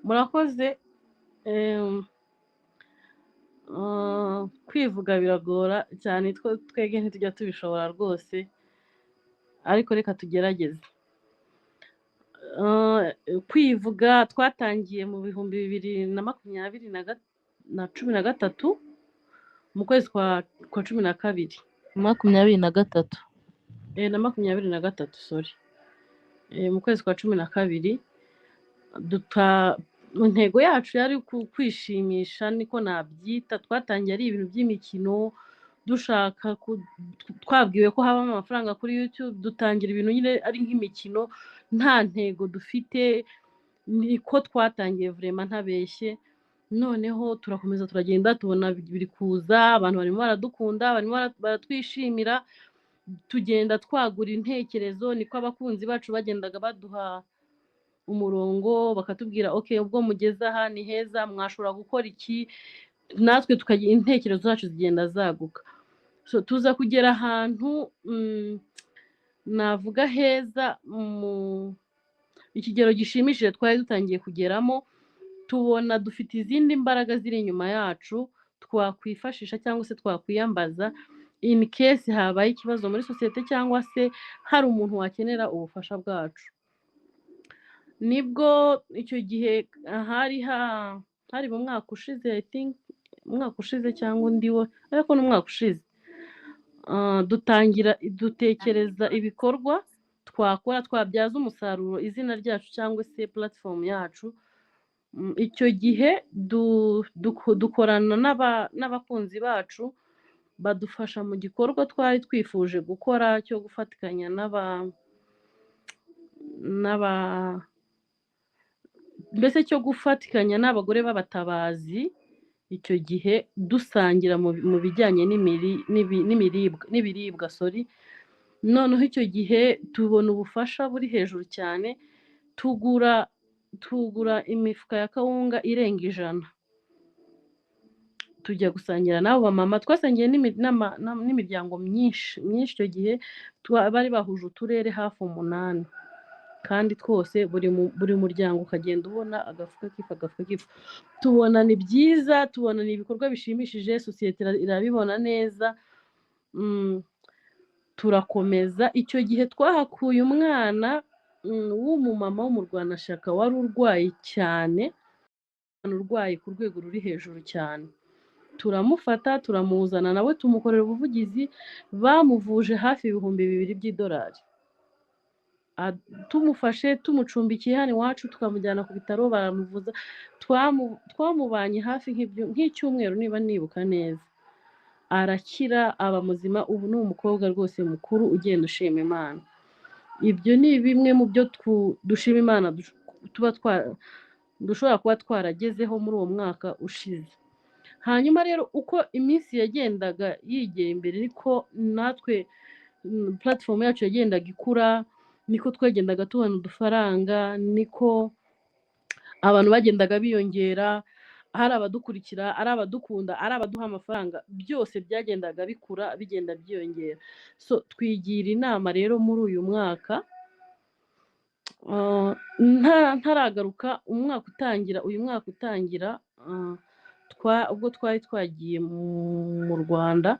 murakoze. em, kwivuga biragora cyane, twebwe ntitujya tubishobora rwose, ariko reka tugerageze. Kwivuga twatangiye mu bihumbi 2023 mu kwezi kwa 12 23 na 23 sorry, mu kwezi kwa 12 intego yacu yari kwishimisha, niko nabyita. Twatangiye ari ibintu by'imikino, dushaka twabwiwe ko habamo amafaranga kuri YouTube, dutangira ibintu nyine ari nk'imikino, nta ntego dufite. Niko twatangiye vraiment ntabeshye. Noneho turakomeza turagenda, tubona biri kuza, abantu barimo baradukunda, barimo baratwishimira, tugenda twagura intekerezo. Niko abakunzi bacu bagendaga baduha umurongo, bakatubwira okay, ubwo mugeze aha ni heza, mwashobora gukora iki, natwe tukagira intekerezo zacu zigenda zaguka. So tuza kugera ahantu navuga heza, mu ikigero gishimishije twari dutangiye kugeramo, tubona dufite izindi mbaraga ziri inyuma yacu twakwifashisha cyangwa se twakwiyambaza in case habaye ikibazo muri sosiyete, cyangwa se hari umuntu wakenera ubufasha bwacu. Nibwo icyo gihe hari mu mwaka ushize, I think umwaka ushize cyangwa undiwo, ariko n'umwaka ushize, dutekereza ibikorwa twakora twabyaza umusaruro izina ryacu cyangwa se platform yacu. Icyo gihe dukorana n'abakunzi bacu, badufasha mu gikorwa twari twifuje gukora cyo gufatikanya mbese cyo gufatikanya n'abagore b'abatabazi. Icyo gihe dusangira mu bijyanye n'ibiribwa sorry. Noneho icyo gihe tubona ubufasha buri hejuru cyane, tugura imifuka ya kawunga irenga 100, tujya gusangira n'abo bamama. Twasangiye n'imiryango myinshi. Icyo gihe bari bahuje uturere hafi 8, kandi twose buri muryango ukagenda ubona agafuka k'ifu. Tubona ni byiza, tubona ni ibikorwa bishimishije, sosiyete irabibona neza. Turakomeza. Icyo gihe twahakuye umwana w'umumama w'umurwanashyaka wari urwaye cyane, urwaye ku rwego ruri hejuru cyane. Turamufata, turamuzana nawe, tumukorera ubuvugizi, bamuvuje hafi $2,000 tumufashe, tumucumbikiye hano iwacu, tukamujyana ku bitaro baramuvuza. Twamubanye hafi nk'icyumweru niba nibuka neza, arakira, aba muzima. Ubu ni umukobwa rwose mukuru ugenda ushima Imana. Ibyo ni bimwe mu byo dushima Imana dushobora kuba twaragezeho muri uwo mwaka ushize. Hanyuma rero uko iminsi yagendaga yigera imbere, niko natwe platform yacu yagendaga ikura, niko twagendaga tubona udufaranga, niko abantu bagendaga biyongera, hari abadukurikira, ari abadukunda, ari abaduha amafaranga, byose byagendaga bikura, bigenda byiyongera. So twigira inama rero muri uyu mwaka, ntaragaruka uyu mwaka utangira, ubwo twari twagiye mu Rwanda,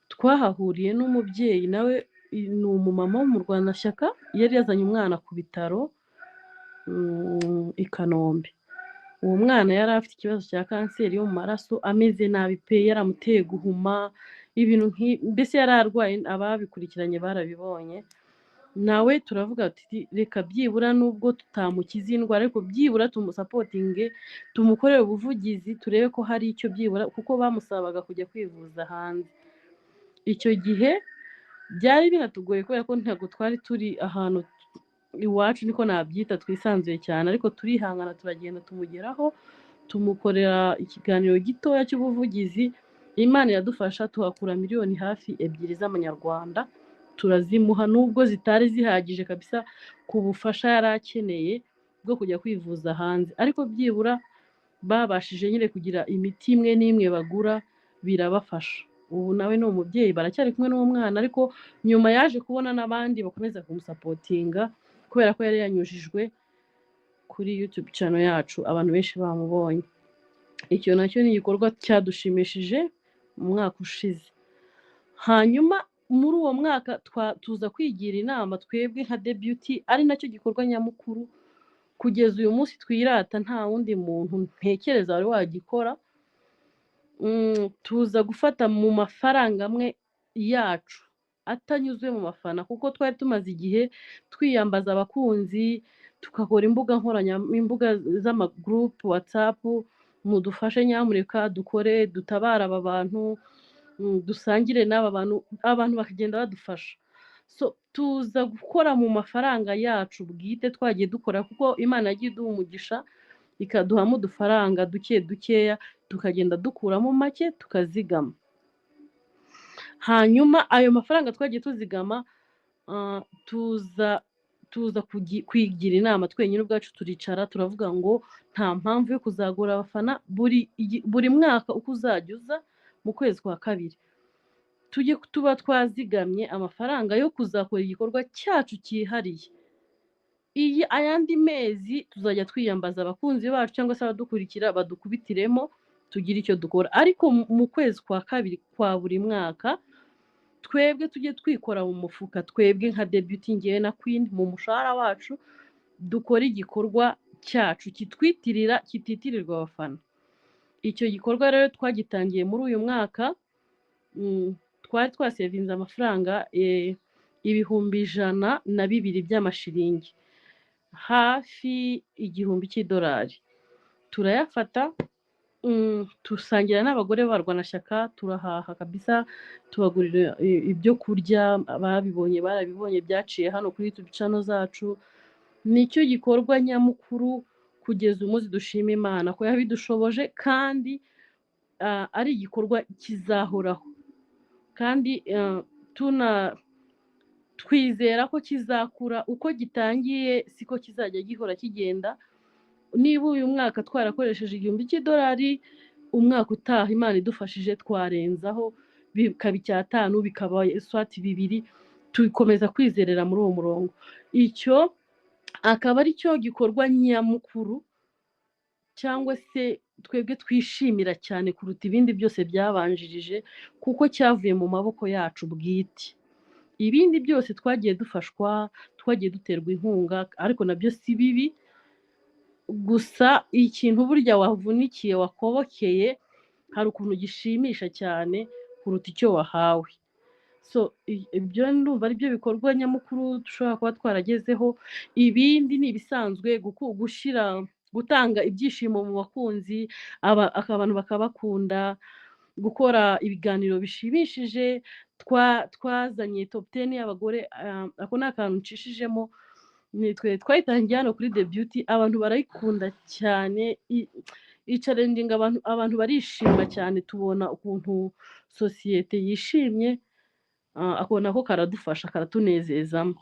twahahuriye n'umubyeyi, nawe ni umumama w'umurwanashyaka, yari yazanye umwana ku bitaro i Kanombe. Uwo mwana yari afite ikibazo cya kanseri yo mu maraso, ameze nabi pe, yaramuteye guhuma, ibintu mbese yari arwaye. Ababikurikiranye barabibonye. Nawe turavuga ati reka byibura nubwo tutamukiza indwara, ariko byibura tumusapotinge, tumukorere ubuvugizi, turebe ko hari icyo byibura, kuko bamusabaga kujya kwivuza hanze. Icyo gihe byari binatugoye kubera ko ntabwo twari turi ahantu iwacu, niko nabyita, twisanzuye cyane, ariko turihangana, turagenda tumugeraho, tumukorera ikiganiro gitoya cy'ubuvugizi. Imana iradufasha, tuhakura miliyoni hafi 2 z'amanyarwanda, turazimuha, nubwo zitari zihagije kabisa ku bufasha yari akeneye bwo kujya kwivuza hanze, ariko byibura babashije nyine kugira imiti imwe n'imwe bagura, birabafasha. Ubu nawe ni umubyeyi, baracyari kumwe n'umwana, ariko nyuma yaje kubona n'abandi bakomeza kumusapotinga kubera ko yari yanyujijwe kuri YouTube channel yacu abantu benshi bamubonye. Icyo nacyo ni igikorwa cyadushimishije mu mwaka ushize. Hanyuma muri uwo mwaka tuza kwigira inama twebwe nka Debuty, ari nacyo gikorwa nyamukuru kugeza uyu munsi twirata nta wundi muntu ntekereza wari wagikora. Tuza gufata mu mafaranga amwe yacu atanyuze mu mafana, kuko twari tumaze igihe twiyambaza abakunzi, tukakora imbuga z'amagroup WhatsApp, mudufashe nyamuneka dukore dutabara aba bantu, dusangire n'aba bantu, abantu bakagenda badufasha. So tuza gukora mu mafaranga yacu bwite twagiye dukora, kuko Imana yagiye iduha umugisha ikaduhamo udufaranga dukeya, tukagenda dukuramo make tukazigama. Hanyuma ayo mafaranga twagiye tuzigama, tuza kwigira inama twenyine ubwacu, turicara turavuga ngo nta mpamvu yo kuzagura abafana. Buri mwaka uko uzajya uza mu kwezi kwa kabiri tujye tuba twazigamye amafaranga yo kuzakora igikorwa cyacu cyihariye. Ayandi mezi tuzajya twiyambaza abakunzi bacu cyangwa se abadukurikira badukubitiremo tugire icyo dukora, ariko mu kwezi kwa kabiri kwa buri mwaka twebwe tujye twikora mu mufuka, twebwe nka Debuty, ngewe na Queen, mu mushahara wacu dukora igikorwa cyacu kititirirwa abafana. Icyo gikorwa rero twagitangiye muri uyu mwaka. Twari twasevinze amafaranga 1,102 by'amashiringi, hafi 1,000 cy'idolari. Turayafata, tusangira n'abagore barwanashyaka, turahaha kabisa, tubagurira ibyo kurya, barabibonye byaciye hano kuri YouTube channel zacu. Nicyo gikorwa nyamukuru kugeza umunsi dushima Imana ko yabidushoboje, kandi ari igikorwa kizahoraho, kandi twizera ko kizakura. Uko gitangiye siko kizajya gihora kigenda. Niba uyu mwaka twarakoresheje 1,000 cy'idolari, umwaka utaha Imana idufashije twarenzaho bikaba 5, bikaba swati 2, tukomeza kwizerera muri uwo murongo. Icyo akaba ari cyo gikorwa nyamukuru, cyangwa se twebwe twishimira cyane kuruta ibindi byose byabanjirije, kuko cyavuye mu maboko yacu bwite. Ibindi byose twagiye dufashwa, twagiye duterwa inkunga, ariko nabyo si bibi. Gusa ikintu burya wavunikiye, wakobokeye, hari ukuntu gishimisha cyane kuruta icyo wahawe. So ibyo ndumva ari byo bikorwa nyamukuru dushobora kuba twaragezeho. Ibindi ni ibisanzwe, gutanga ibyishimo mu bakunzi, abantu bakabakunda, gukora ibiganiro bishimishije. Twazanye top 10 y'abagore, ako ni akantu ncishijemo. Nitwe twayitangiye hano kuri Debuty, abantu barayikunda cyane, challenging abantu barishima cyane. Tubona ukuntu sosiyete yishimye, akona ko karadufasha, karatunezezamo.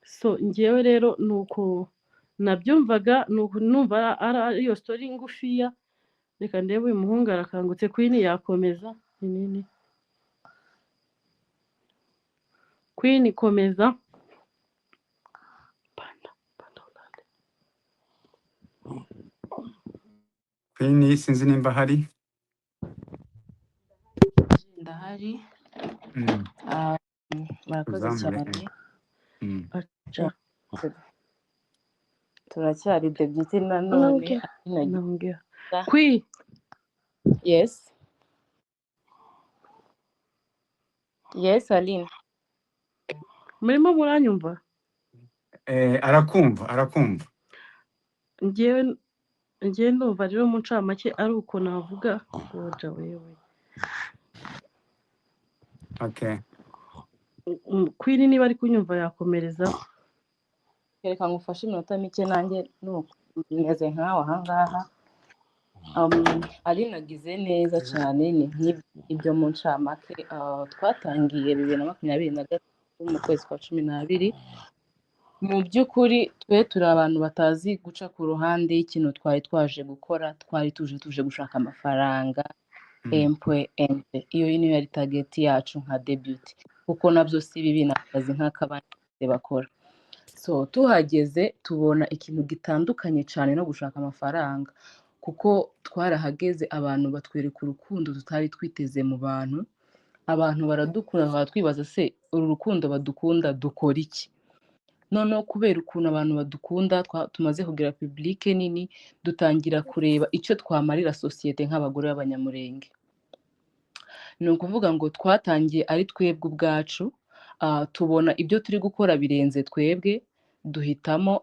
So ngewe rero nuko nabyumvaga, numva ari iyo story ngufiya. Reka ndebe uyu muhungu arakangutse. Queen yakomeza. Nini Queen komeza. Queen sinzi nimba hari. Ndahari. Murakoze cyane. Turacyari Debuty nanone. Queen. Yes. Yes, Aline. Murimo muranyumva? Arakumva. Ngewe ndumva rero mu ncamake ari uko navuga. Oja wewe. Okay. Queen niba ari kunyumva yakomereza. Reka ngufashe iminota mike nanjye nuko meze nkawe ahangaha. Aline agize neza cyane, ni nk'ibyo mu ncamake. Twatangiye 2023 mu kwezi kwa 12. Mu by'ukuri turi abantu batazi guca ku ruhande y'ikintu twari twaje gukora. Twari tuje gushaka amafaranga, iyo niyo yari target yacu nka Debuty, kuko nabyo si bibi, n'akazi nk'akabandi bakora. so tuhageze tubona ikintu gitandukanye cyane no gushaka amafaranga, kuko twarahageze abantu batwereka urukundo tutari twiteze mu bantu. Abantu baradukunda, tukaba twibaza se uru rukundo badukunda dukora iki? Noneho kubera ukuntu abantu badukunda tumaze kugira publike nini, dutangira kureba icyo twamarira sosiyete nk'abagore b'abanyamurenge. Ni ukuvuga ngo twatangiye ari twebwe ubwacu, tubona ibyo turi gukora birenze twebwe, duhitamo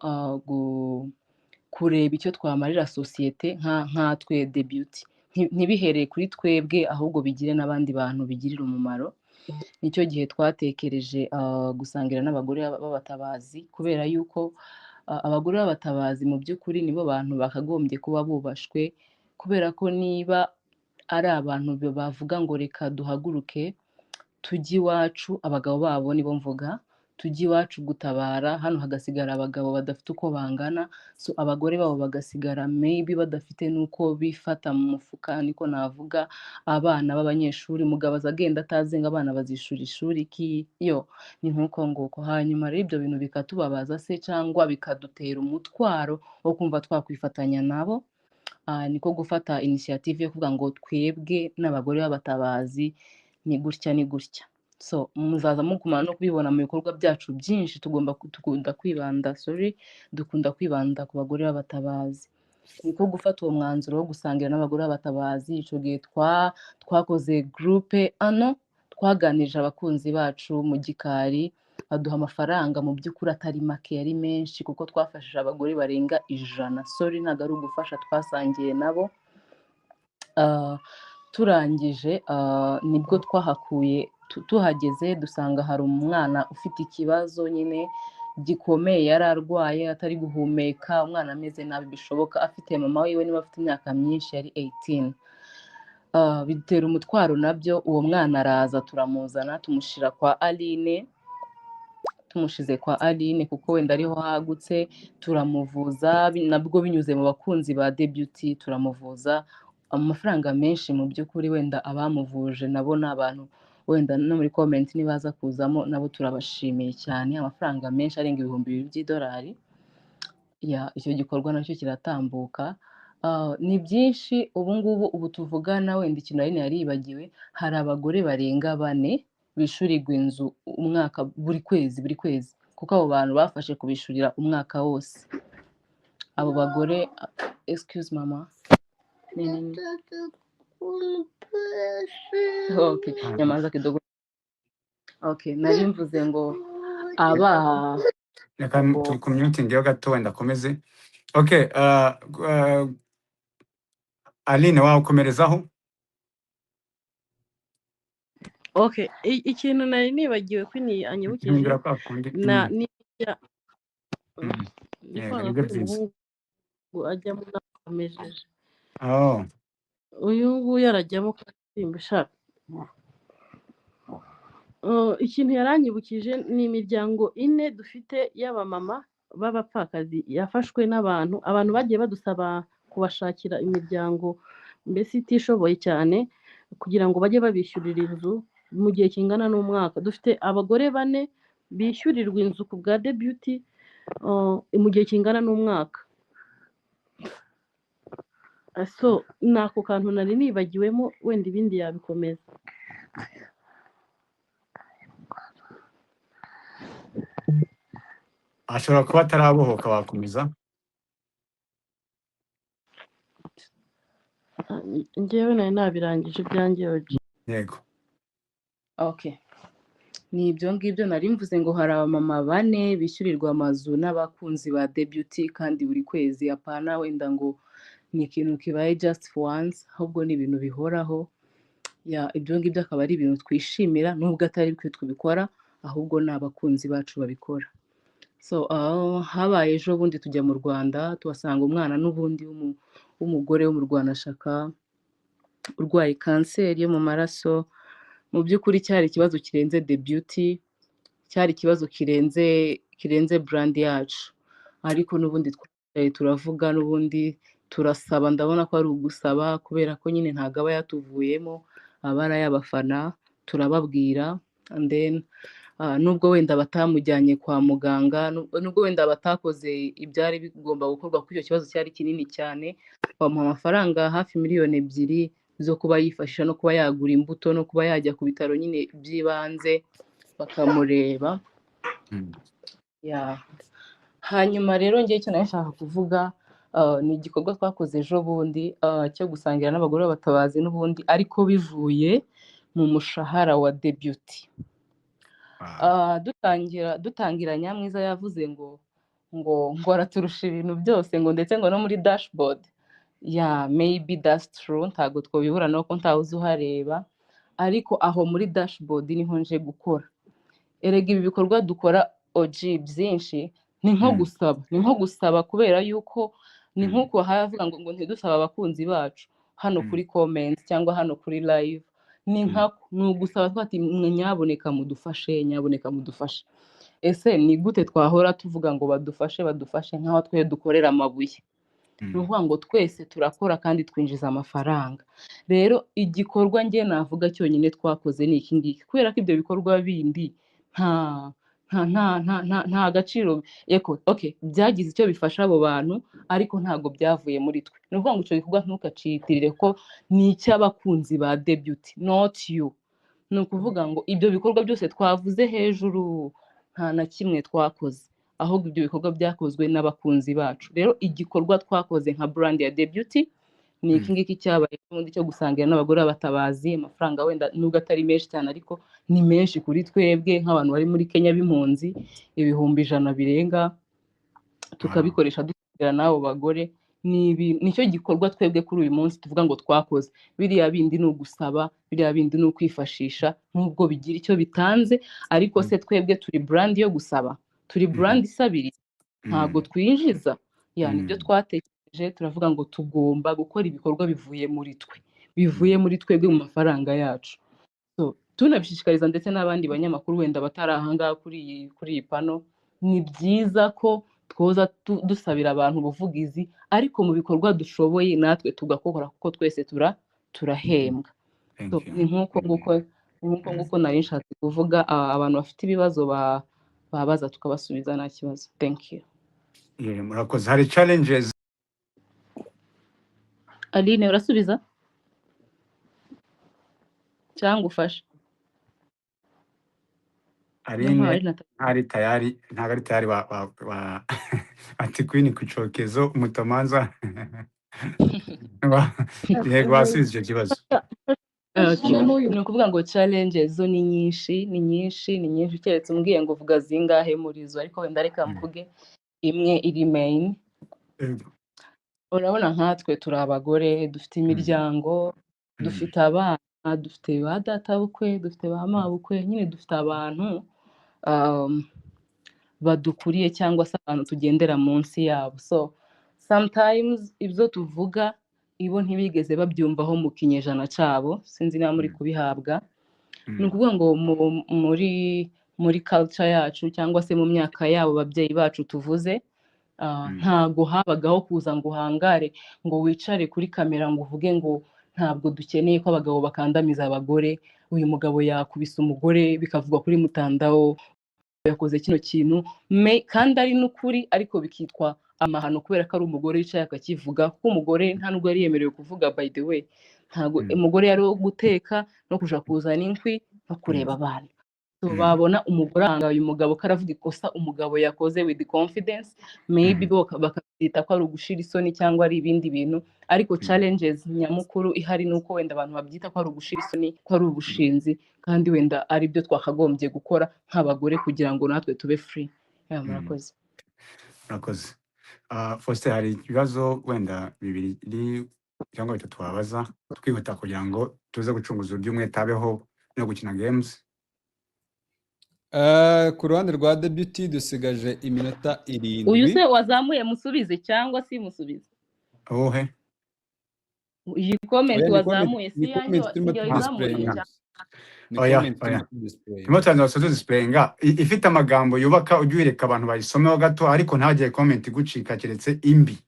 kureba icyo twamarira sosiyete nkatwe The Beauty. Ntibihereye kuri twebwe, ahubwo bigire n'abandi bantu bigirira umumaro. Nicyo gihe twatekereje gusangira n'abagore b'abatabazi, kubera yuko abagore b'abatabazi mu by'ukuri nibo bantu bakagombye kuba bubashwe, kubera ko niba ari abantu bavuga ngo reka duhaguruke tujye iwacu, abagabo babo nibo mvuga, tujye iwacu gutabara, hano hagasigara abagabo badafite uko bangana, so abagore babo bagasigara maybe badafite n'uko bifata mu mufuka, niko navuga. Abana b'abanyeshuri, umugabo azagenda atazi ngo abana bazishura ishuri ki, yo ni nk'uko nguko. Hanyuma rero ibyo bintu bikatubabaza se, cyangwa bikadutera umutwaro wo kumva twakwifatanya nabo. Niko gufata initiative yo kuvuga ngo twebwe n'abagore b'abatabazi ni gutya ni gutya. So muzaza mukumana no kubibona mu bikorwa byacu byinshi, dukunda kwibanda ku bagore b'abatabazi. Niko gufata uwo mwanzuro wo gusangira n'abagore b'abatabazi. Icyo gihe twakoze groupe twaganirije abakunzi bacu mu gikari, baduha amafaranga mu by'ukuri atari make, yari menshi, kuko twafashije abagore barenga 100. Ntabwo ari ugufasha, twasangiye nabo. Turangije nibwo twahakuye, tuhageze dusanga hari umwana ufite ikibazo nyine gikomeye, yari arwaye atari guhumeka, umwana ameze nabi bishoboka, afite mama wiwe niba afite imyaka myinshi, yari 18. Bidutera umutwaro nabyo. Uwo mwana araza, turamuzana, tumushyira kwa Aline. Tumushize kwa Aline kuko wenda ariho hagutse, turamuvuza, nabwo binyuze mu bakunzi ba The Beauty, turamuvuza amafaranga menshi. Mu by'ukuri wenda abamuvuje nabo ni abantu, wenda no muri comment nibaza kuzamo nabo turabashimiye cyane. Amafaranga menshi arenga 2,000 by'idolari. Icyo gikorwa nacyo kiratambuka. Ni byinshi ubu tuvugana. Wenda ikintu nari yaribagiwe, hari abagore barenga 4 bishurirwa inzu umwaka, buri kwezi, kuko abo bantu bafashe kubishurira umwaka wose. Abo bagore, excuse mama, okay, nyamaza kidogo. Okay, nari mvuze ngo reka turi commuting yo gato wenda komeze. Okay, Aline wakomerezaho. Okay, ikintu nari nibagiwe ko anyibukije Ntimbira kwa kundi. ndikwana ko umuhungu ajyamo nakomejeje. Uyu nguyu arajyamo kasimba shaka. Ikintu yaranyibukije ni imiryango 4 dufite y'abamama b'abapfakazi yafashwe n'abantu bagiye badusaba kubashakira imiryango mbese itishoboye cyane, kugira ngo bajye babishyurira inzu mu gihe kingana n'umwaka. Dufite abagore 4 bishyurirwa inzu ku bwa The Beauty mu gihe kingana n'umwaka. So nako kantu nari nibagiwemo, wenda ibindi yabikomeza. Ashobora kuba atarabohoka, wakomeza. Njyewe nari nabirangije ibyanjye. Yego. Okay, ni ibyo ngibyo nari mvuze ngo hari abamama 4 bishyurirwa amazu n'abakunzi ba The Beauty, kandi buri kwezi. Apana wenda ngo ni ikintu kibaye just for once, ahubwo ni ibintu bihoraho. Ibyo ngibyo akaba ari ibintu twishimira, nubwo atari twe tubikora, ahubwo ni abakunzi bacu babikora. So habaye ejo bundi tujya mu Rwanda, tuhasanga umwana n'ubundi w'umugore wo mu Rwanashaka urwaye kanseri yo mu maraso. Mu by'ukuri cyari ikibazo kirenze The Beauty, cyari ikibazo kirenze brand yacu, ariko n'ubundi turavuga, n'ubundi turasaba. Ndabona ko ari ugusaba, kubera ko nyine ntabwo aba yatuvuyemo, aba ari ay'abafana. Turababwira and then nubwo wenda batamujyanye kwa muganga, nubwo wenda batakoze ibyari bigomba gukorwa kuko icyo kibazo cyari kinini cyane, bamuha amafaranga hafi miliyoni 2 zo kuba yifashisha no kuba yagura imbuto no kuba yajya ku bitaro nyine by'ibanze bakamureba. Hanyuma rero ngiye icyo nashaka kuvuga ni igikorwa twakoze ejo bundi cyo gusangira n'abagore b'abatabazi n'ubundi, ariko bivuye mu mushahara wa deputy. Dutangira Nyamwiza yavuze ngo araturusha ibintu byose, ngo ndetse ngo no muri dashboard. Maybe that's true, ntabwo twabibura nuko ntawuzi uhareba, ariko aho muri dashboard niho nje gukora. Erega ibi bikorwa dukora OG byinshi ni nko gusaba kubera yuko ni nk'uko havuga ngo ntidusaba abakunzi bacu hano kuri comment cyangwa hano kuri live, ni ugusaba twati nyaboneka mudufashe. Ese ni gute twahora tuvuga ngo badufashe nk'aho twe dukorera amabuye? Ni ukuvuga ngo twese turakora kandi twinjiza amafaranga. Rero igikorwa nge navuga cyonyine twakoze ni iki ngiki, kubera ko ibyo bikorwa bindi nta gaciro byagize icyo bifasha abo bantu, ariko ntabwo byavuye muri twe. Ni ukuvuga ngo icyo gikorwa ntukacitirire ko ni icy'abakunzi ba deputy, not you. Ni ukuvuga ngo ibyo bikorwa byose twavuze hejuru nta na kimwe twakoze, ahubwo ibyo bikorwa byakozwe n'abakunzi bacu. Rero igikorwa twakoze nka brand ya deputy ni iki ngiki cyabaye n'ubundi cyo gusangira n'abagore b'abatabazi. Amafaranga wenda nubwo atari menshi cyane, ariko ni menshi kuri twebwe nk'abantu bari muri Kenya b'impunzi, 100 birenga, tukabikoresha dusangira n'abo bagore. Nicyo gikorwa twebwe kuri uyu munsi tuvuga ngo twakoze. Biriya bindi ni ugusaba, biriya bindi ni ukwifashisha, nubwo bigira icyo bitanze, ariko se twebwe turi brand yo gusaba, turi brand isabiri, ntabwo twinjiza. Nibyo twatekereje, turavuga ngo tugomba gukora ibikorwa bivuye muri twebwe mu mafaranga yacu. Tunabishishikariza ndetse n'abandi banyamakuru wenda batari ahangaha kuri iyi pano, ni byiza ko twoza dusabira abantu ubuvugizi, ariko mu bikorwa dushoboye natwe tugakora, kuko twese turahembwa. Ni nk'uko nari nshatse kuvuga. Abantu bafite ibibazo babaza tukabasubiza nta kibazo. Thank you. Murakoze. Hari challenges Aline, urasubiza cyangwa ufashe? Aline ntari tayari ati Queen ku cokezo umutomanza yego wasubiza icyo kibazo. Ni ukuvuga ngo challenges zo ni nyinshi, keretse umbwiye ngo vuga zingahe muri zo, ariko wenda reka mvuge imwe iri main. Urabona nkatwe turi abagore, dufite imiryango, dufite abana, dufite ba data bukwe, dufite ba mabukwe, nyine dufite abantu badukuriye cyangwa se abantu tugendera munsi yabo. So sometimes ibyo tuvuga ibo ntibigeze babyumvaho mu kinyejana cyabo, sinzi niba muri kubihabwa. Ni ukuvuga ngo muri culture yacu cyangwa se mu myaka yabo babyeyi bacu tuvuze, ntago habagaho kuza ngo uhangare ngo wicare kuri kamera ngo uvuge ngo ntabwo dukeneye ko abagabo bakandamiza abagore, uyu mugabo yakubise umugore bikavugwa kuri mutandaho, yakoze kino kintu, kandi ari n'ukuri, ariko bikitwa amahano kubera ko ari umugore yicaye akakivuga, kuko umugore nta nubwo yari yemerewe kuvuga. By the way, ntabwo umugore yari wo guteka no kuja kuzana inkwi no kureba abana. Babona umugore ahangaye umugabo karavuga ikosa umugabo yakoze with confidence, maybe bakabyita ko ari ugushira isoni cyangwa ari ibindi bintu, ariko challenges nyamukuru ihari nuko wenda abantu babyita ko ari ugushira isoni, ko ari ubushinzi, kandi wenda ari byo twakagombye gukora nk'abagore kugira ngo natwe tube free. Murakoze. Faustin, hari ibibazo wenda 2 cyangwa 3 twabaza twihuta kugira ngo tuze gucunguza uburyo umwe tabeho no gukina games. Ku ruhande rwa deputy dusigaje iminota 7. Uyu se wazamuye musubize cyangwa si musubize? Ohe. Iyi comment wazamuye si yanyu izamuye. Oya. Imotanzo wasoze displayinga ifite amagambo yubaka ujye wireka abantu bayisomeho gato, ariko ntagiye comment gucika keretse imbi.